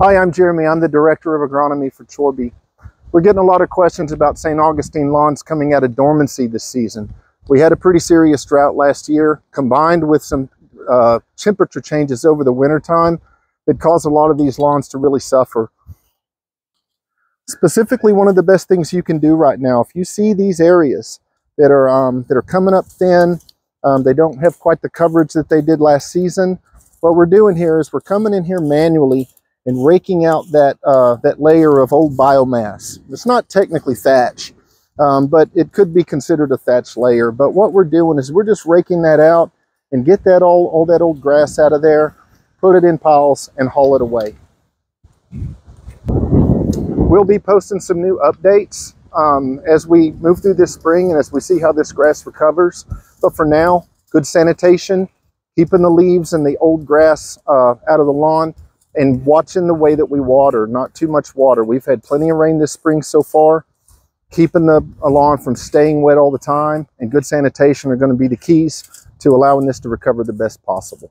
Hi, I'm Jeremy. I'm the Director of Agronomy for Chorbie. We're getting a lot of questions about St. Augustine lawns coming out of dormancy this season. We had a pretty serious drought last year, combined with some temperature changes over the winter time that caused a lot of these lawns to really suffer. Specifically, one of the best things you can do right now, if you see these areas that are coming up thin, they don't have quite the coverage that they did last season, what we're doing here is we're coming in here manually and raking out that layer of old biomass. It's not technically thatch, but it could be considered a thatch layer. But what we're doing is we're just raking that out and get that all that old grass out of there, put it in piles, and haul it away. We'll be posting some new updates as we move through this spring and as we see how this grass recovers. But for now, good sanitation, keeping the leaves and the old grass out of the lawn, and watching the way that we water, not too much water. We've had plenty of rain this spring so far. Keeping the lawn from staying wet all the time and good sanitation are going to be the keys to allowing this to recover the best possible.